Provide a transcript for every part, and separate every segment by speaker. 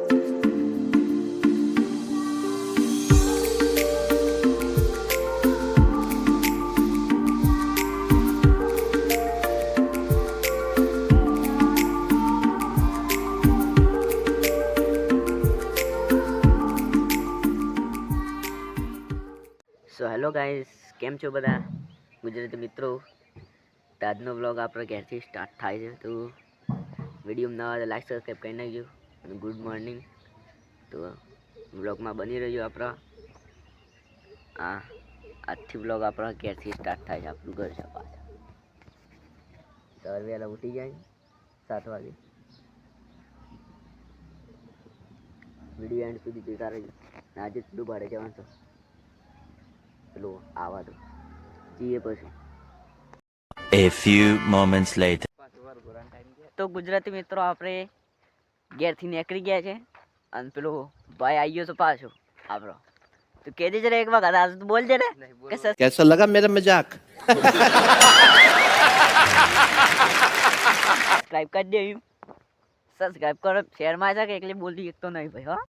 Speaker 1: So hello guys, કેમ છો બધા ગુજરાતી મિત્રો? તો આજનો વ્લોગ આપણો ઘેરથી સ્ટાર્ટ થાય છે. તો વિડીયો નવા હોય તો લાઈક સબસ્ક્રાઈબ કરી નાખજો અને ગુડ મોર્નિંગ. તો વ્લોગમાં બની રહ્યો આપણા આજથી વ્લોગ આપણા ઘેરથી સ્ટાર્ટ થાય છે. આપણું ઘર છે પાછા સવારે વહેલા ઉઠી જાય 7 વાગે. વિડીયો એન્ડ સુધી જોતા રહેજો. આજે દુબાડે જવાનું છે પેલું આવા દો જઈએ પછી.
Speaker 2: A few moments later.
Speaker 1: તો ગુજરાતી મિત્રો આપણે ઘેરથી નીકળી ગયા છે અને પેલો ભાઈ આવી ગયો તો પાછો આપણો. તો કહી દેજે એક વખત આજ તો બોલ દે ને કે
Speaker 3: कैसा लगा मेरा मजाक?
Speaker 1: સબસ્ક્રાઇબ કરી દે. સબસ્ક્રાઇબ કરો. શેરમાં છે કે એકલી બોલી એક તો નહીં ભાઈ. હા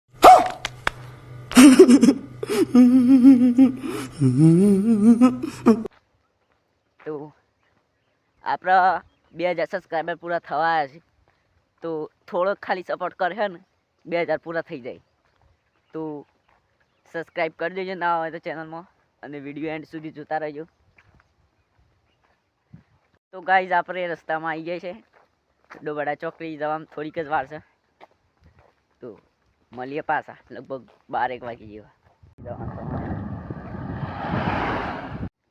Speaker 1: તો આપણા 2000 સબસ્ક્રાઈબર પૂરા થવા છે. તો થોડોક ખાલી સપોર્ટ કરે ને 2000 પૂરા થઈ જાય તો સબસ્ક્રાઈબ કરી દેજો ના હોય તો ચેનલમાં, અને વિડીયો એન્ડ સુધી જોતા રહેજો. તો ગાઈઝ આપણે રસ્તામાં આવી જાય છે. ડોબાડા ચોકડી જવામાં થોડીક જ વાર છે. તો મળીએ પાછા લગભગ 12-1 વાગે જેવા.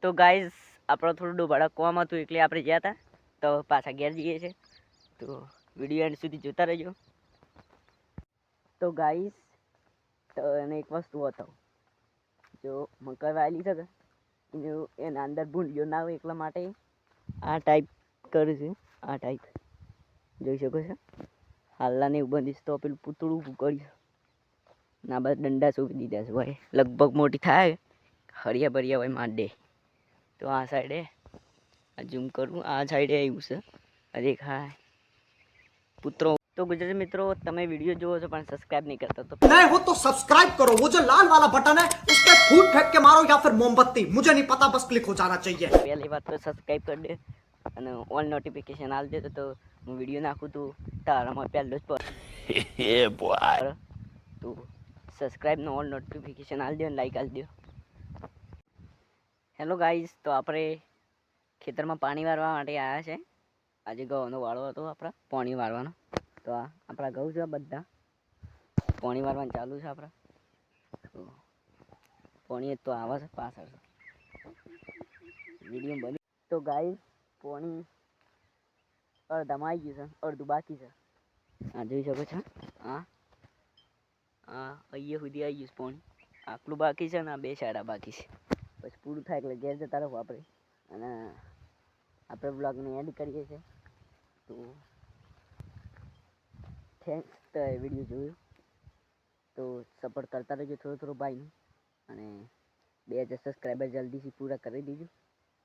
Speaker 1: તો ગાઈઝ આપણો થોડું ડોબાડા કોમ હતું એટલે આપણે ગયા હતા. તો પાછા ઘેર જઈએ છીએ. તો વિડીયો એન્ડ સુધી જોતા રહેજો. તો ગાઈઝ તો એને એક વસ્તુ બતાવું. જો મકર વાયેલી છે કે એના અંદર ભૂંડિયો ના આવે એટલા માટે આ ટાઈપ કરું છું. આ ટાઈપ જોઈ શકો છો. હાલના એવું બંધીશ તો પેલું પૂતળું ઊભું કર્યું ના બસ દંડા સૂકી દીધા છે ભાઈ. લગભગ મોટી થાય હરિયા ભરિયા હોય માંડે. તો આ સાઈડે ઝૂમ કરું, આ સાઈડે આવ્યું છે દેખાય પુત્રો. તો ગુજરાતી મિત્રો તમે વિડીયો જોવો છો પણ સબસ્ક્રાઇબ નહીં કરતા તો
Speaker 4: नए हो तो सब्सक्राइब करो. वो जो लाल वाला बटन है उस पर फूट फेंक के मारो या फिर मोमबत्ती, मुझे नहीं पता, बस क्लिक हो जाना चाहिए.
Speaker 1: પહેલી વાત તો સબસ્ક્રાઇબ કરી દે અને ઓલ નોટિફિકેશન આલ દે તો હું વિડીયો નાખું તો તારામાં પહેલો જ પર.
Speaker 2: Yeah, boy.
Speaker 1: તો સબસ્ક્રાઇબ નો ઓલ નોટિફિકેશન આલ દે અને લાઈક આલ દે. હેલો ગાઈઝ, તો આપણે ખેતરમાં પાણી વાળવા માટે આવ્યા છે. આજે ઘઉંનો વાળો હતો આપણા પાણી વાળવાનો. તો આ આપણા ઘઉં છે બધા પાણી વાળવાનું ચાલુ છે આપણા. તો પાણી તો આવે છે પાછળ વિડીયો બની. તો ગાઈઝ પાણી અડધામાં આવી ગયું છે, અડધું બાકી છે. આ જોઈ શકો છો. અહીંયા સુધી આવી ગયું પાણી. આટલું બાકી છે ને આ 2 સાઈડા બાકી છે. પછી પૂરું થાય એટલે ઘેર જતા રહો આપણે. અને આપણે બ્લોગને એડ કરીએ છીએ. તો થેન્ક્સ તો વિડીયો જોયું તો સપોર્ટ કરતા રહેજો થોડો ભાઈનું. અને 2000 સબસ્ક્રાઈબર જલ્દીથી પૂરા કરી દીજો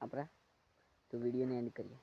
Speaker 1: આપણા. તો વિડીયોને એન્ડ કરીએ.